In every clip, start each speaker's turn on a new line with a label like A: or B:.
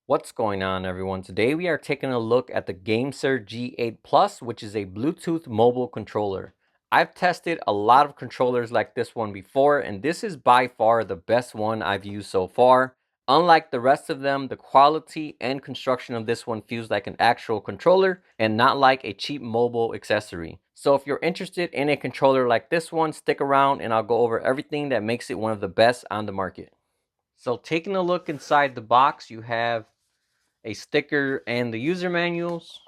A: What's going on, everyone? Today we are taking a look at the GameSir G8 Plus, which is a Bluetooth mobile controller. I've tested a lot of controllers like this one before, and this is by far the best one I've used so far. Unlike the rest of them, the quality and construction of this one feels like an actual controller and not like a cheap mobile accessory. So if you're interested in a controller like this one, stick around and I'll go over everything that makes it one of the best on the market. So taking a look inside the box, you have a sticker and the user manuals,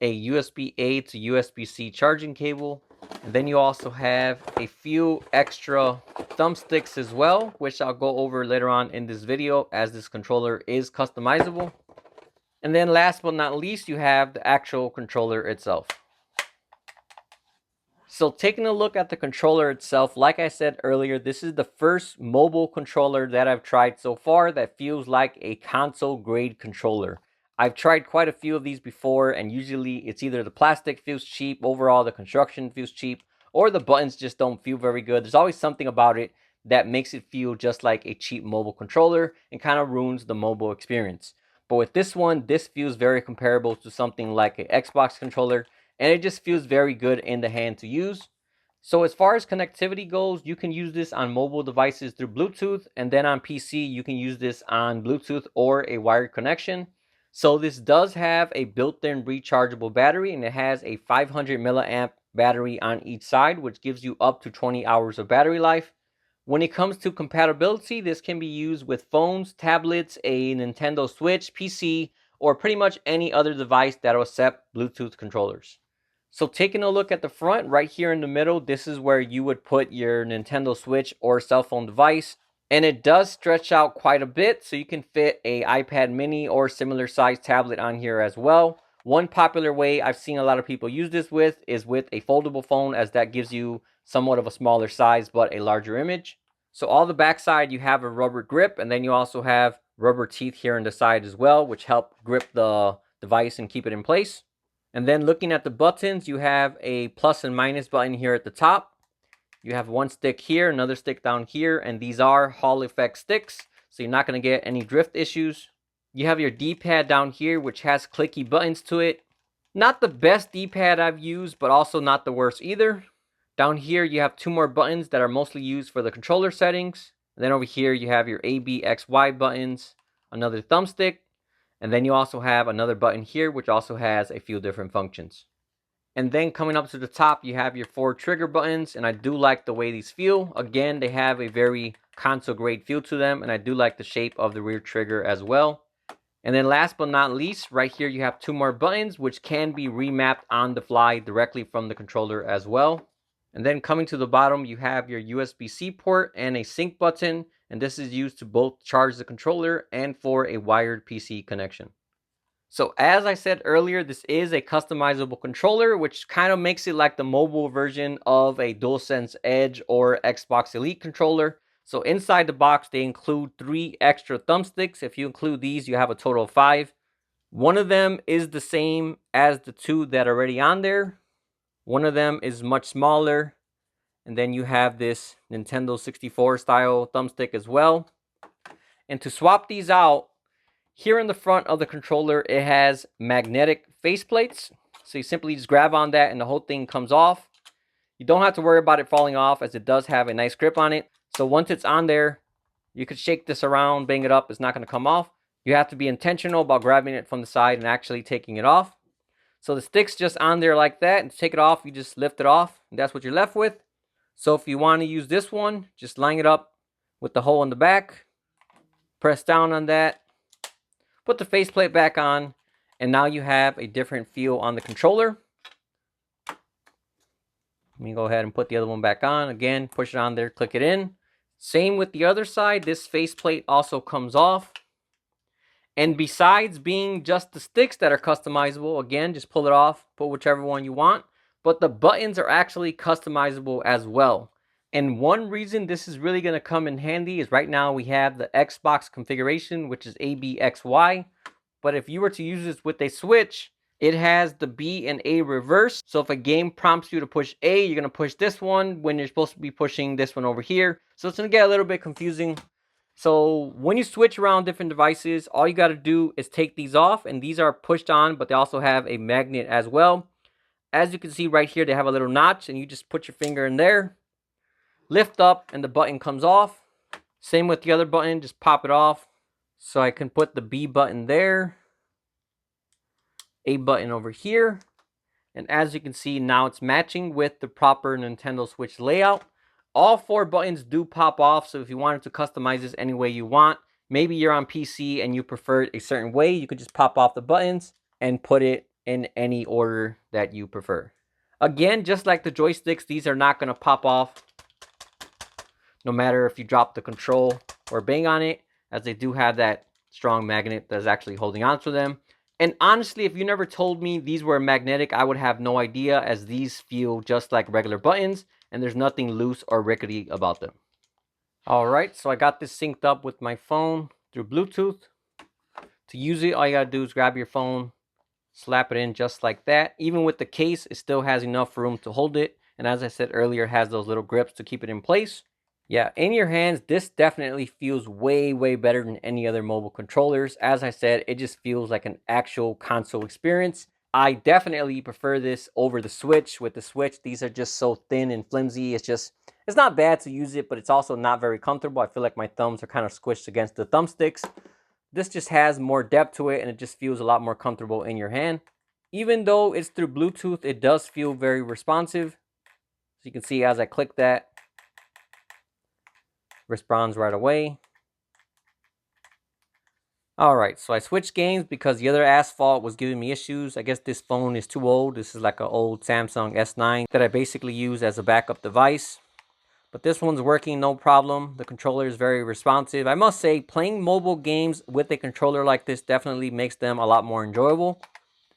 A: a USB-A to USB-C charging cable, and then you also have a few extra thumbsticks as well, which I'll go over later on in this video as this controller is customizable. And then last but not least, you have the actual controller itself. So taking a look at the controller itself, like I said earlier, this is the first mobile controller that I've tried so far that feels like a console grade controller. I've tried quite a few of these before, and usually it's either the plastic feels cheap, overall the construction feels cheap, or the buttons just don't feel very good. There's always something about it that makes it feel just like a cheap mobile controller and kind of ruins the mobile experience. But with this one, this feels very comparable to something like an Xbox controller, and it just feels very good in the hand to use. So as far as connectivity goes, you can use this on mobile devices through Bluetooth, and then on PC you can use this on Bluetooth or a wired connection. So this does have a built-in rechargeable battery, and it has a 500 milliamp battery on each side, which gives you up to 20 hours of battery life. When it comes to compatibility, this can be used with phones, tablets, a Nintendo Switch, PC, or pretty much any other device that will accept Bluetooth controllers. So taking a look at the front, right here in the middle, this is where you would put your Nintendo Switch or cell phone device. And it does stretch out quite a bit, so you can fit a iPad mini or similar size tablet on here as well. One popular way I've seen a lot of people use this with is with a foldable phone, as that gives you somewhat of a smaller size but a larger image. So all the backside you have a rubber grip, and then you also have rubber teeth here on the side as well, which help grip the device and keep it in place. And then looking at the buttons, you have a plus and minus button here at the top. You have one stick here, another stick down here, and these are Hall effect sticks, so you're not going to get any drift issues. You have your D-pad down here, which has clicky buttons to it. Not the best D-pad I've used, but also not the worst either. Down here, you have two more buttons that are mostly used for the controller settings. And then over here, you have your A, B, X, Y buttons, another thumbstick, and then you also have another button here, which also has a few different functions. And then coming up to the top, you have your 4 trigger buttons, and I do like the way these feel. Again, they have a very console grade feel to them, and I do like the shape of the rear trigger as well. And then last but not least, right here you have 2 more buttons, which can be remapped on the fly directly from the controller as well. And then coming to the bottom, you have your USB-C port and a sync button, and this is used to both charge the controller and for a wired PC connection. So as I said earlier, this is a customizable controller, which kind of makes it like the mobile version of a DualSense Edge or Xbox Elite controller. So inside the box, they include 3 extra thumbsticks. If you include these, you have a total of 5. One of them is the same as the 2 that are already on there. One of them is much smaller. And then you have this Nintendo 64 style thumbstick as well. And to swap these out, here in the front of the controller, it has magnetic faceplates. So you simply just grab on that and the whole thing comes off. You don't have to worry about it falling off, as it does have a nice grip on it. So once it's on there, you could shake this around, bang it up, it's not going to come off. You have to be intentional about grabbing it from the side and actually taking it off. So the stick's just on there like that, and to take it off, you just lift it off, and that's what you're left with. So if you want to use this one, just line it up with the hole in the back, press down on that, put the faceplate back on, and now you have a different feel on the controller. Let me go ahead and put the other one back on. Again, push it on there, click it in. Same with the other side. This faceplate also comes off. And besides being just the sticks that are customizable, again, just pull it off, put whichever one you want. But the buttons are actually customizable as well. And one reason this is really going to come in handy is right now we have the Xbox configuration, which is ABXY. But if you were to use this with a Switch, it has the B and A reverse. So if a game prompts you to push A, you're going to push this one when you're supposed to be pushing this one over here. So it's going to get a little bit confusing. So when you switch around different devices, all you got to do is take these off, and these are pushed on, but they also have a magnet as well. As you can see right here, they have a little notch, and you just put your finger in there, lift up, and the button comes off. Same with the other button, just pop it off. So I can put the B button there, A button over here, and as you can see, now it's matching with the proper Nintendo Switch layout. All 4 buttons do pop off, so if you wanted to customize this any way you want, maybe you're on PC and you prefer it a certain way, you could just pop off the buttons and put it in any order that you prefer. Again, just like the joysticks, these are not going to pop off no matter if you drop the control or bang on it, as they do have that strong magnet that's actually holding on to them. And honestly, if you never told me these were magnetic, I would have no idea, as these feel just like regular buttons and there's nothing loose or rickety about them. Alright, so I got this synced up with my phone through Bluetooth. To use it, all you gotta do is grab your phone, slap it in just like that. Even with the case, it still has enough room to hold it. And as I said earlier, it has those little grips to keep it in place. Yeah, in your hands, this definitely feels way, way better than any other mobile controllers. As I said, it just feels like an actual console experience. I definitely prefer this over the Switch. With the Switch, these are just so thin and flimsy. It's not bad to use it, but it's also not very comfortable. I feel like my thumbs are kind of squished against the thumbsticks. This just has more depth to it, and it just feels a lot more comfortable in your hand. Even though it's through Bluetooth, it does feel very responsive. So you can see as I click that, responds right away. Alright, so I switched games because the other Asphalt was giving me issues. I guess this phone is too old. This is like an old Samsung S9 that I basically use as a backup device. But this one's working no problem. The controller is very responsive. I must say, playing mobile games with a controller like this definitely makes them a lot more enjoyable.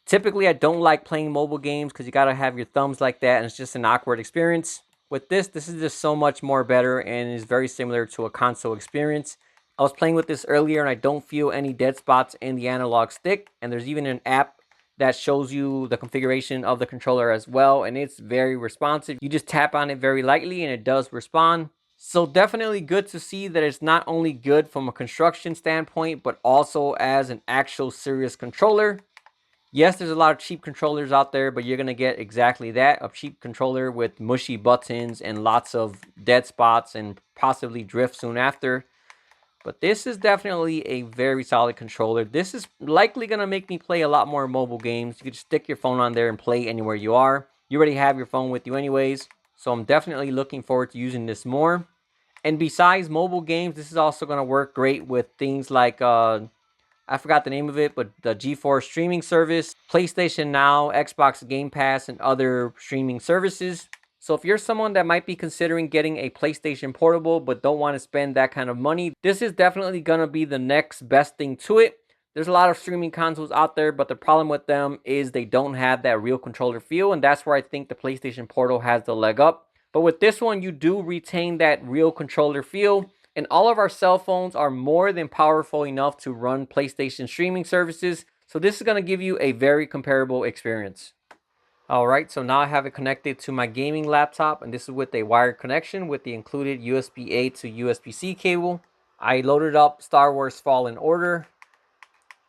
A: Typically, I don't like playing mobile games because you gotta have your thumbs like that, and it's just an awkward experience. With this is just so much more better and is very similar to a console experience. I was playing with this earlier and I don't feel any dead spots in the analog stick. And there's even an app that shows you the configuration of the controller as well. And it's very responsive. You just tap on it very lightly and it does respond. So definitely good to see that it's not only good from a construction standpoint, but also as an actual serious controller. Yes, there's a lot of cheap controllers out there, but you're going to get exactly that, a cheap controller with mushy buttons and lots of dead spots and possibly drift soon after. But this is definitely a very solid controller. This is likely going to make me play a lot more mobile games. You can just stick your phone on there and play anywhere you are. You already have your phone with you anyways, so I'm definitely looking forward to using this more. And besides mobile games, this is also going to work great with things like I forgot the name of it, but the GeForce streaming service, PlayStation Now, Xbox Game Pass, and other streaming services. So if you're someone that might be considering getting a PlayStation Portable but don't want to spend that kind of money, this is definitely going to be the next best thing to it. There's a lot of streaming consoles out there, but the problem with them is they don't have that real controller feel, and that's where I think the PlayStation Portal has the leg up. But with this one, you do retain that real controller feel. And all of our cell phones are more than powerful enough to run PlayStation streaming services. So this is going to give you a very comparable experience. Alright, so now I have it connected to my gaming laptop. And this is with a wired connection with the included USB-A to USB-C cable. I loaded up Star Wars Fallen Order.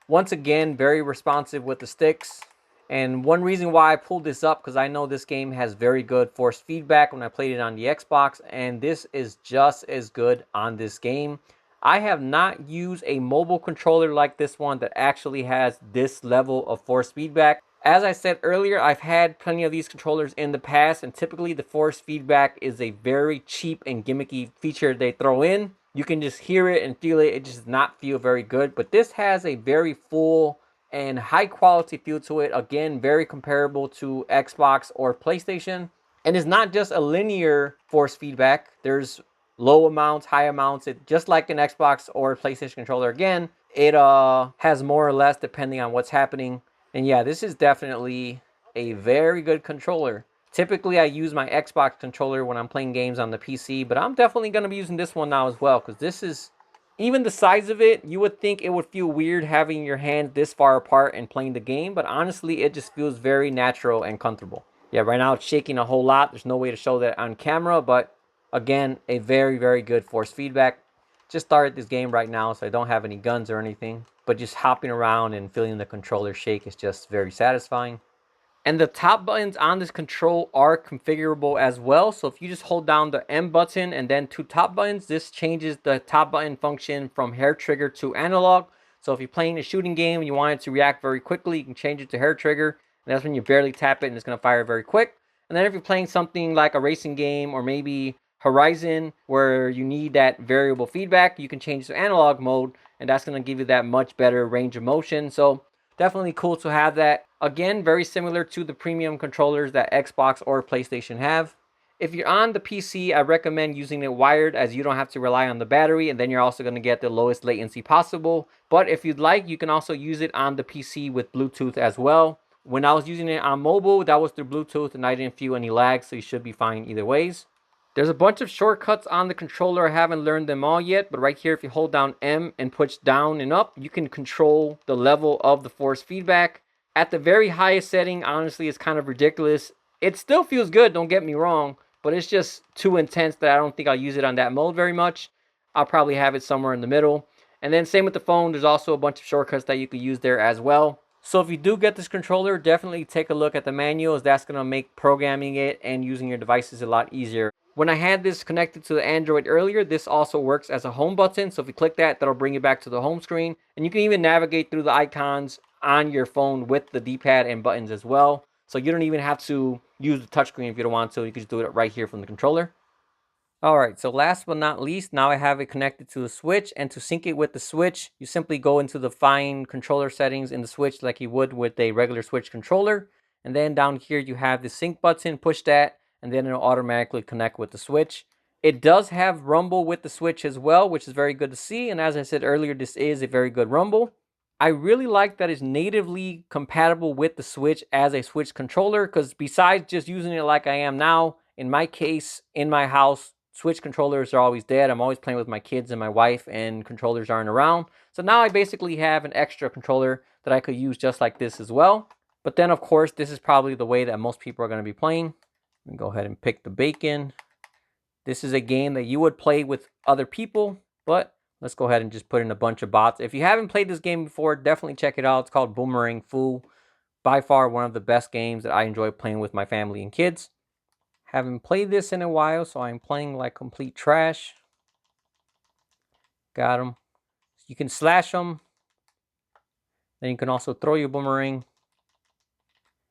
A: Once again, very responsive with the sticks. And one reason why I pulled this up, because I know this game has very good force feedback when I played it on the Xbox, and this is just as good on this game. I have not used a mobile controller like this one that actually has this level of force feedback. As I said earlier, I've had plenty of these controllers in the past, and typically the force feedback is a very cheap and gimmicky feature they throw in. You can just hear it and feel it. It just does not feel very good, but this has a very full and high quality feel to it. Again, very comparable to Xbox or PlayStation. And it's not just a linear force feedback. There's low amounts, high amounts. It just like an Xbox or PlayStation controller. Again, it has more or less depending on what's happening. And yeah, this is definitely a very good controller. Typically, I use my Xbox controller when I'm playing games on the PC, but I'm definitely going to be using this one now as well, because this is, even the size of it, you would think it would feel weird having your hands this far apart and playing the game, but honestly, it just feels very natural and comfortable. Yeah, right now it's shaking a whole lot. There's no way to show that on camera, but again, a very, very good force feedback. just started this game right now, so I don't have any guns or anything. But just hopping around and feeling the controller shake is just very satisfying. And the top buttons on this control are configurable as well. So if you just hold down the M button and then 2 top buttons, this changes the top button function from hair trigger to analog. So if you're playing a shooting game and you want it to react very quickly, you can change it to hair trigger. And that's when you barely tap it and it's going to fire very quick. And then if you're playing something like a racing game or maybe Horizon where you need that variable feedback, you can change to analog mode. And that's going to give you that much better range of motion. So definitely cool to have that. Again, very similar to the premium controllers that Xbox or PlayStation have. If you're on the PC, I recommend using it wired as you don't have to rely on the battery, and then you're also going to get the lowest latency possible. But if you'd like, you can also use it on the PC with Bluetooth as well. When I was using it on mobile, that was through Bluetooth and I didn't feel any lag, so you should be fine either ways. There's a bunch of shortcuts on the controller. I haven't learned them all yet, but right here, if you hold down M and push down and up, you can control the level of the force feedback. At the very highest setting, honestly, it's kind of ridiculous. It still feels good, don't get me wrong, but it's just too intense that I don't think I'll use it on that mode very much. I'll probably have it somewhere in the middle. And then same with the phone, there's also a bunch of shortcuts that you can use there as well. So if you do get this controller, definitely take a look at the manual, as that's going to make programming it and using your devices a lot easier. When I had this connected to the Android earlier, this also works as a home button. So if you click that, that'll bring you back to the home screen. And you can even navigate through the icons on your phone with the D-pad and buttons as well. So you don't even have to use the touchscreen if you don't want to. You can just do it right here from the controller. All right, so last but not least, now I have it connected to the Switch, and to sync it with the Switch, you simply go into the fine controller settings in the Switch like you would with a regular Switch controller. And then down here, you have the sync button, push that, and then it'll automatically connect with the Switch. It does have rumble with the Switch as well, which is very good to see. And as I said earlier, this is a very good rumble. I really like that it's natively compatible with the Switch as a Switch controller, because besides just using it like I am now, in my case, in my house, Switch controllers are always dead. I'm always playing with my kids and my wife, and controllers aren't around. So now I basically have an extra controller that I could use just like this as well. But then, of course, this is probably the way that most people are going to be playing. Let me go ahead and pick the bacon. This is a game that you would play with other people, but let's go ahead and just put in a bunch of bots. If you haven't played this game before, definitely check it out. It's called Boomerang Fu. By far one of the best games that I enjoy playing with my family and kids. Haven't played this in a while, so I'm playing like complete trash. Got him. You can slash them. Then you can also throw your boomerang.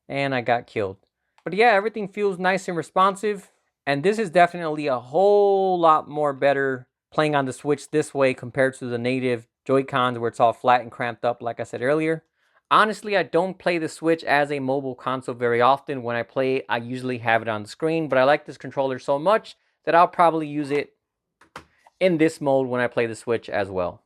A: And I got killed. But yeah, everything feels nice and responsive. And this is definitely a whole lot more better playing on the Switch this way compared to the native Joy-Cons where it's all flat and cramped up like I said earlier. Honestly, I don't play the Switch as a mobile console very often. When I play, I usually have it on the screen, but I like this controller so much that I'll probably use it in this mode when I play the Switch as well.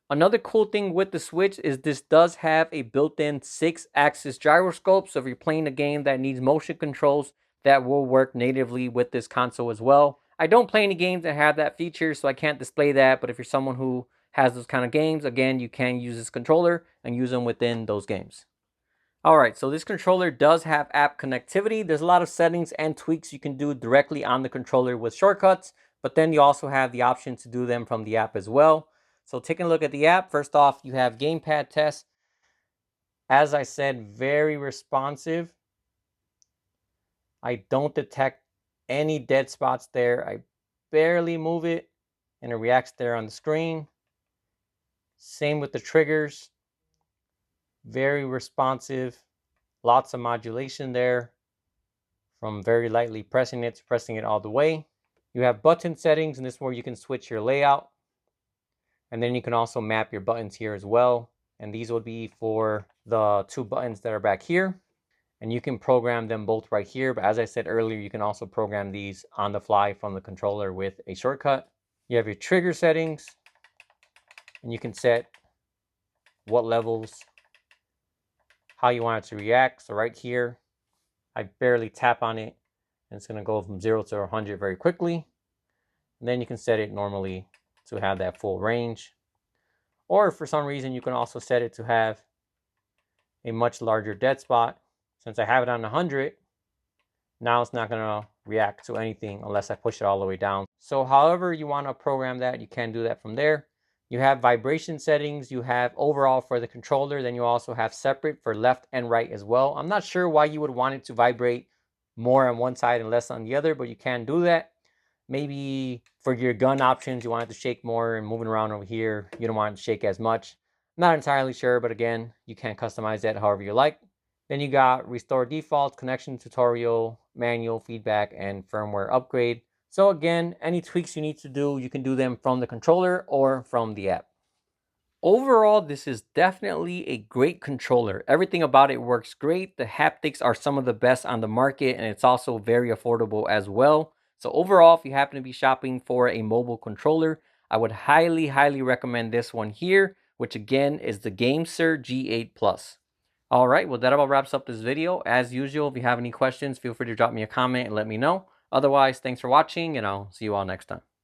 A: Another cool thing with the Switch is this does have a built-in 6-axis gyroscope, so if you're playing a game that needs motion controls, that will work natively with this console as well. I don't play any games that have that feature, so I can't display that, but if you're someone who has those kind of games, again, you can use this controller and use them within those games. Alright, so this controller does have app connectivity. There's a lot of settings and tweaks you can do directly on the controller with shortcuts, but then you also have the option to do them from the app as well. So taking a look at the app, first off, you have gamepad test. As I said, very responsive. I don't detect any dead spots there. I barely move it and it reacts there on the screen. Same with the triggers. Very responsive. Lots of modulation there. From very lightly pressing it to pressing it all the way. You have button settings, and this is where you can switch your layout. And then you can also map your buttons here as well. And these would be for the 2 buttons that are back here. And you can program them both right here. But as I said earlier, you can also program these on the fly from the controller with a shortcut. You have your trigger settings. And you can set what levels, how you want it to react. So right here, I barely tap on it. And it's going to go from 0 to 100 very quickly. And then you can set it normally to have that full range. Or for some reason, you can also set it to have a much larger dead spot. Since I have it on 100, now it's not going to react to anything unless I push it all the way down. So however you want to program that, you can do that from there. You have vibration settings, you have overall for the controller, then you also have separate for left and right as well. I'm not sure why you would want it to vibrate more on one side and less on the other, but you can do that. Maybe for your gun options, you want it to shake more, and moving around over here, you don't want it to shake as much. Not entirely sure, but again, you can customize that however you like. Then you got restore default, connection tutorial, manual feedback, and firmware upgrade. So again, any tweaks you need to do, you can do them from the controller or from the app. Overall, this is definitely a great controller. Everything about it works great. The haptics are some of the best on the market, and it's also very affordable as well. So overall, if you happen to be shopping for a mobile controller, I would highly, highly recommend this one here, which again is the GameSir G8 Plus. All right, well, that about wraps up this video. As usual, if you have any questions, feel free to drop me a comment and let me know. Otherwise, thanks for watching, and I'll see you all next time.